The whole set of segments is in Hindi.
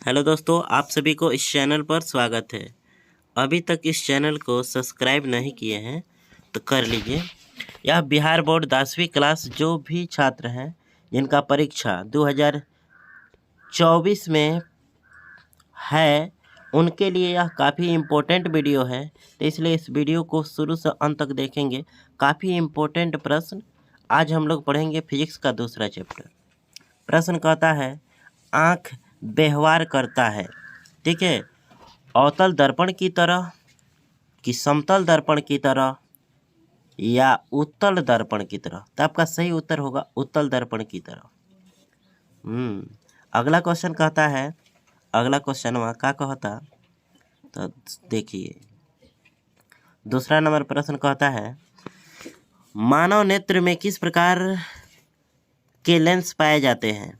हेलो दोस्तों, आप सभी को इस चैनल पर स्वागत है। अभी तक इस चैनल को सब्सक्राइब नहीं किए हैं तो कर लीजिए। यह बिहार बोर्ड 10वीं क्लास जो भी छात्र हैं जिनका परीक्षा 2024 में है, उनके लिए यह काफ़ी इम्पोर्टेंट वीडियो है। तो इसलिए इस वीडियो को शुरू से अंत तक देखेंगे। काफ़ी इम्पोर्टेंट प्रश्न आज हम लोग पढ़ेंगे। फिजिक्स का दूसरा चैप्टर। प्रश्न कहता है, आँख व्यवहार करता है, ठीक है, अवतल दर्पण की तरह कि समतल दर्पण की तरह या उत्तल दर्पण की तरह। तो आपका सही उत्तर होगा उत्तल दर्पण की तरह। अगला क्वेश्चन कहता है, अगला क्वेश्चन वहाँ क्या कहता, तो देखिए दूसरा नंबर प्रश्न कहता है, मानव नेत्र में किस प्रकार के लेंस पाए जाते हैं।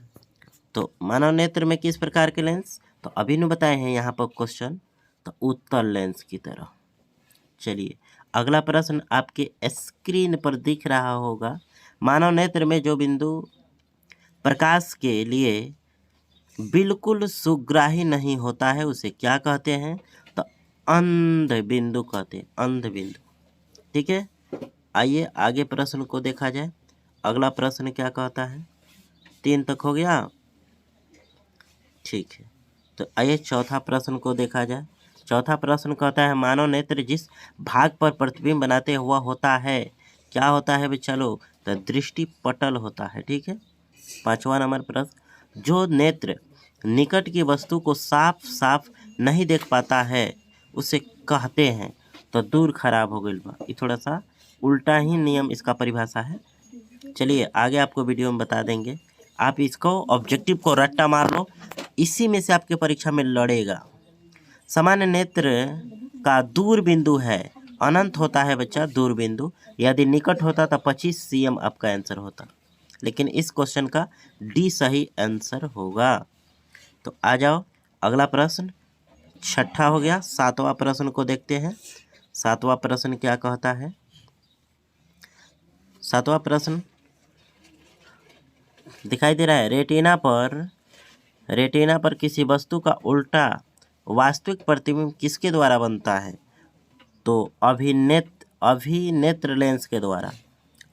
तो मानव नेत्र में किस प्रकार के लेंस, तो अभी ने बताए हैं यहाँ पर क्वेश्चन, तो उत्तल लेंस की तरह। चलिए अगला प्रश्न आपके स्क्रीन पर दिख रहा होगा। मानव नेत्र में जो बिंदु प्रकाश के लिए बिल्कुल सुग्राही नहीं होता है उसे क्या कहते हैं, तो अंध बिंदु कहते हैं, अंध बिंदु। ठीक है, आइए आगे प्रश्न को देखा जाए। अगला प्रश्न क्या कहता है, 3 तक हो गया, ठीक है। तो आइए चौथा प्रश्न को देखा जाए। चौथा प्रश्न कहता है, मानव नेत्र जिस भाग पर प्रतिबिंब बनाते हुआ होता है क्या होता है बच्चा लोग, तो दृष्टि पटल होता है। ठीक है। 5वां नंबर प्रश्न, जो नेत्र निकट की वस्तु को साफ साफ नहीं देख पाता है उसे कहते हैं, तो दूर खराब हो गई बा। ये थोड़ा सा उल्टा ही नियम इसका परिभाषा है। चलिए आगे आपको वीडियो में बता देंगे। आप इसको ऑब्जेक्टिव को रट्टा मार लो, इसी में से आपके परीक्षा में लड़ेगा। सामान्य नेत्र का दूर बिंदु है, अनंत होता है बच्चा दूर बिंदु। यदि निकट होता तो 25 cm आपका आंसर होता, लेकिन इस क्वेश्चन का डी सही आंसर होगा। तो आ जाओ अगला प्रश्न, छठा हो गया। 7वां प्रश्न को देखते हैं। 7वां प्रश्न क्या कहता है। 7वां प्रश्न दिखाई दे रहा है, रेटिना पर किसी वस्तु का उल्टा वास्तविक प्रतिबिंब किसके द्वारा बनता है, तो अभिनेत्र लेंस के द्वारा।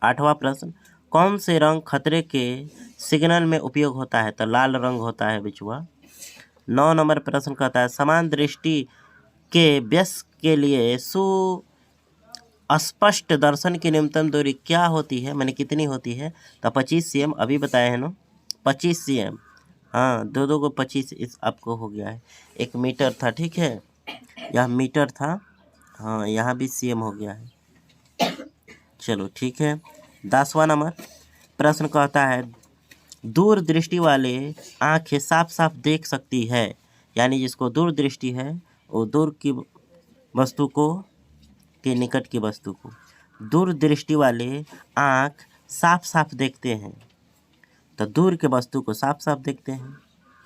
8वां प्रश्न, कौन से रंग खतरे के सिग्नल में उपयोग होता है, तो लाल रंग होता है बिचुआ। 9 नंबर प्रश्न कहता है, समान दृष्टि के वयस्क के लिए स्पष्ट दर्शन की न्यूनतम दूरी क्या होती है, मैंने कितनी होती है, तो 25 cm। अभी बताए हैं ना, 25 cm। हाँ, दो को 25 इस आपको हो गया है। 1 मीटर था, ठीक है, यह मीटर था। हाँ, यहाँ भी cm हो गया है। चलो ठीक है। 10वां नंबर प्रश्न कहता है, दूर दृष्टि वाले आँखें साफ साफ देख सकती है, यानी जिसको दूर दृष्टि है वो दूर की वस्तु को के निकट की वस्तु को, दूर दृष्टि वाले आँख साफ साफ देखते हैं, तो दूर के वस्तु को साफ साफ देखते हैं,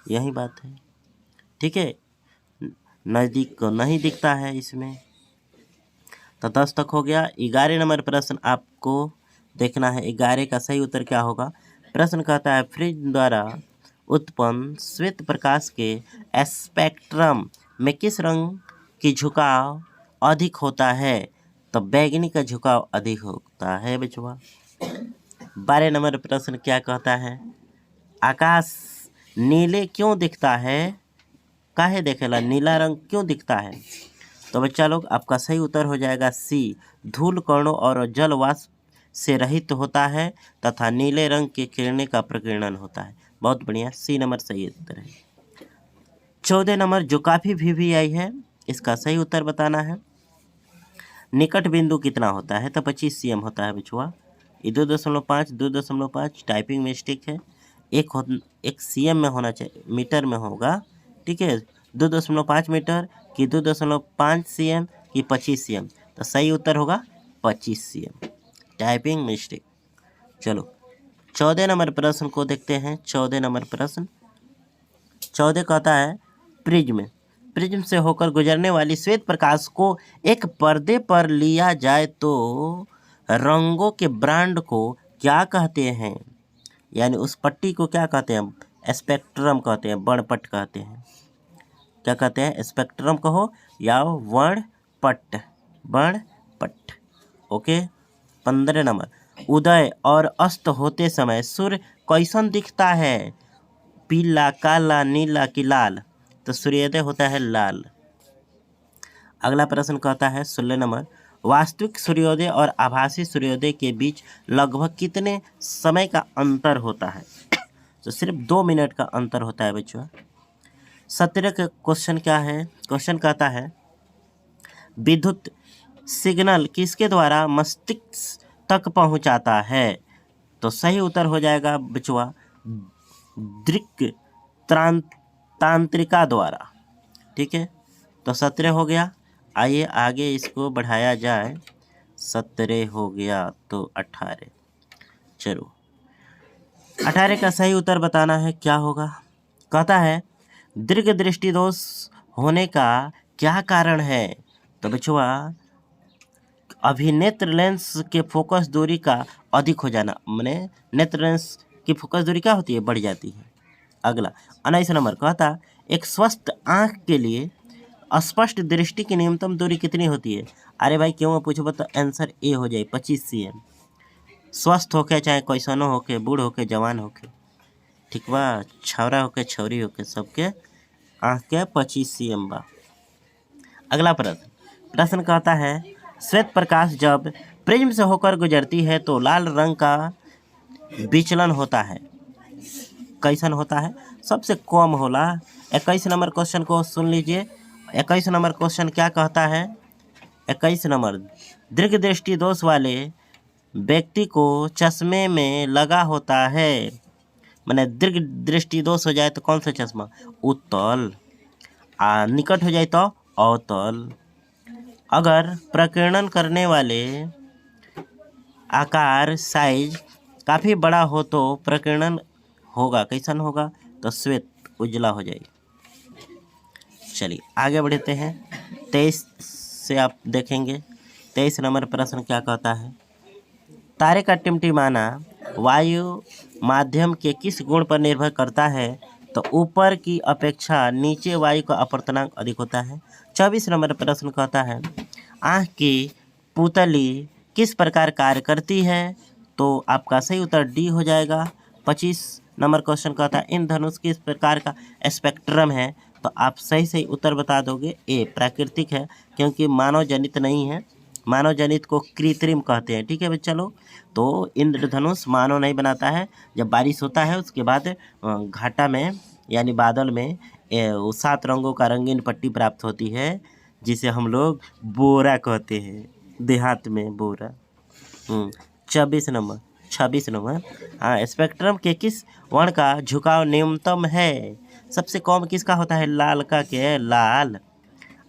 यही बात है। ठीक है, नज़दीक को नहीं दिखता है इसमें। तो 10 तक हो गया। 11 नंबर प्रश्न आपको देखना है, 11 का सही उत्तर क्या होगा। प्रश्न कहता है, फ्रिज द्वारा उत्पन्न श्वेत प्रकाश के स्पेक्ट्रम में किस रंग की झुकाव अधिक होता है, तो बैगनी का झुकाव अधिक होता है बचवा। 12 नंबर प्रश्न क्या कहता है, आकाश नीले क्यों दिखता है, काहे देखेला नीला रंग क्यों दिखता है, तो बच्चा लोग आपका सही उत्तर हो जाएगा सी, धूल कणों और जल वाष्प से रहित होता है तथा नीले रंग के किरणें का प्रकीर्णन होता है। बहुत बढ़िया, सी नंबर सही उत्तर है। 14 नंबर जो काफ़ी VVI है, इसका सही उत्तर बताना है। निकट बिंदु कितना होता है, तो 25 cm होता है बचुआ। ये 2.5 टाइपिंग मिस्टेक है। एक cm में होना चाहिए, मीटर में होगा, ठीक है। 2.5 मीटर कि 2.5 cm कि 25 cm, तो सही उत्तर होगा 25 cm, टाइपिंग मिस्टेक। चलो 14 नंबर प्रश्न को देखते हैं। 14 नंबर प्रश्न 14 कहता है, प्रिज्म से होकर गुजरने वाली श्वेत प्रकाश को एक पर्दे पर लिया जाए तो रंगों के ब्रांड को क्या कहते हैं, यानी उस पट्टी को क्या कहते हैं, स्पेक्ट्रम कहते हैं, वर्णपट कहते हैं। क्या कहते हैं, स्पेक्ट्रम कहो या वर्णपट। ओके। 15 नंबर, उदय और अस्त होते समय सूर्य कैसन दिखता है, पीला, काला, नीला कि लाल? तो सूर्योदय होता है लाल। अगला प्रश्न कहता है 16 नंबर, वास्तविक सूर्योदय और आभासी सूर्योदय के बीच लगभग कितने समय का अंतर होता है? तो सिर्फ 2 मिनट का अंतर होता है बच्चों। 17 का क्वेश्चन क्या है, क्वेश्चन कहता है विद्युत सिग्नल किसके द्वारा मस्तिष्क तक पहुंचाता है? तो सही उत्तर हो जाएगा बचवा दृक् तांत्रिका द्वारा। ठीक है, तो 17 हो गया। आइए आगे इसको बढ़ाया जाए, 17 हो गया तो 18। चलो 18 का सही उत्तर बताना है, क्या होगा? कहता है दीर्घ दृष्टि दोष होने का क्या कारण है? तो बचवा अभिनेत्र लेंस के फोकस दूरी का अधिक हो जाना, माने नेत्र लेंस की फोकस दूरी क्या होती है, बढ़ जाती है। अगला 19 नंबर कहता एक स्वस्थ आँख के लिए स्पष्ट दृष्टि की न्यूनतम दूरी कितनी होती है? अरे भाई क्यों पूछो, तो आंसर ए हो जाए 25 cm। स्वस्थ होके चाहे कैसनो होके, बूढ़ होके, जवान होके, ठीक बा, छौरा होके, छौरी होके, सबके आँख के 25 cm बा। अगला प्रश्न कहता है श्वेत प्रकाश जब प्रिज्म से होकर गुजरती है तो लाल रंग का विचलन होता है, कैसन होता है? सबसे कम होला। 21 नंबर क्वेश्चन को सुन लीजिए। 21 नंबर क्वेश्चन क्या कहता है? 21 नंबर, दीर्घ दृष्टि दोष वाले व्यक्ति को चश्मे में लगा होता है, माने दीर्घ दृष्टि दोष हो जाए तो कौन सा चश्मा? उत्तल। निकट हो जाए तो अवतल। अगर प्रकीर्णन करने वाले आकार साइज काफ़ी बड़ा हो तो प्रकीर्णन होगा, कैसन होगा? तो श्वेत, उजला हो जाएगी। चलिए आगे बढ़ते हैं। 23 से आप देखेंगे। 23 नंबर प्रश्न क्या कहता है? तारे का टिमटिमाना वायु माध्यम के किस गुण पर निर्भर करता है? तो ऊपर की अपेक्षा नीचे वायु का अपवर्तनांक अधिक होता है। 24 नंबर प्रश्न कहता है आँख की पुतली किस प्रकार कार्य करती है? तो आपका सही उत्तर डी हो जाएगा। 25 नंबर क्वेश्चन कहता है इंद्रधनुष किस प्रकार का स्पेक्ट्रम है? तो आप सही उत्तर बता दोगे ए, प्राकृतिक है, क्योंकि मानव जनित नहीं है। मानव जनित को कृत्रिम कहते हैं। ठीक है बच्चा लोग, तो इंद्रधनुष मानव नहीं बनाता है। जब बारिश होता है उसके बाद घाटा में यानी बादल में 7 रंगों का रंगीन पट्टी प्राप्त होती है, जिसे हम लोग बोरा कहते हैं, देहात में बोरा। 26 नंबर, हाँ, स्पेक्ट्रम के किस वर्ण का झुकाव न्यूनतम है? सबसे कम किसका होता है? लाल का। के लाल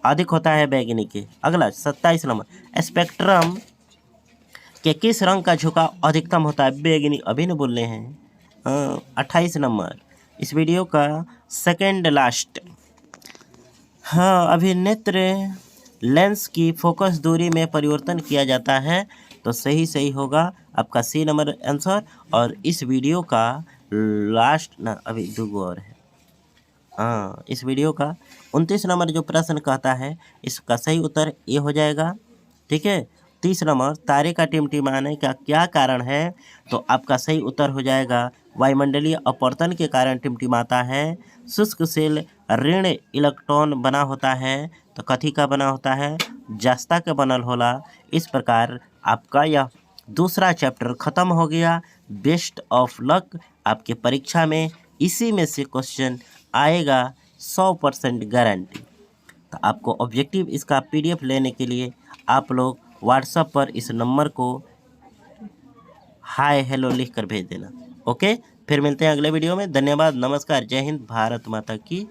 अधिक होता है बैगनी के। अगला 27 नंबर, स्पेक्ट्रम के किस रंग का झुकाव अधिकतम होता है? बैगनी, अभी न बोल रहे हैं। 28 नंबर, इस वीडियो का सेकेंड लास्ट, हाँ, अभिनेत्र लेंस की फोकस दूरी में परिवर्तन किया जाता है। तो सही होगा आपका सी नंबर आंसर। और इस वीडियो का लास्ट ना, अभी 2 और है, हाँ, इस वीडियो का 29 नंबर जो प्रश्न कहता है इसका सही उत्तर ए हो जाएगा। ठीक है। 30 नंबर, तारे का टिमटिमाने का क्या कारण है? तो आपका सही उत्तर हो जाएगा वायुमंडलीय अपवर्तन के कारण टिमटिमाता है। शुष्क सेल ऋण इलेक्ट्रॉन बना होता है, तो कथी का बना होता है? जस्ता का बनल होला। इस प्रकार आपका यह दूसरा चैप्टर ख़त्म हो गया। बेस्ट ऑफ लक आपके परीक्षा में इसी में से क्वेश्चन आएगा, 100% गारंटी। तो आपको ऑब्जेक्टिव इसका PDF लेने के लिए आप लोग व्हाट्सएप पर इस नंबर को हाय हेलो लिख कर भेज देना। ओके, फिर मिलते हैं अगले वीडियो में। धन्यवाद, नमस्कार, जय हिंद, भारत माता की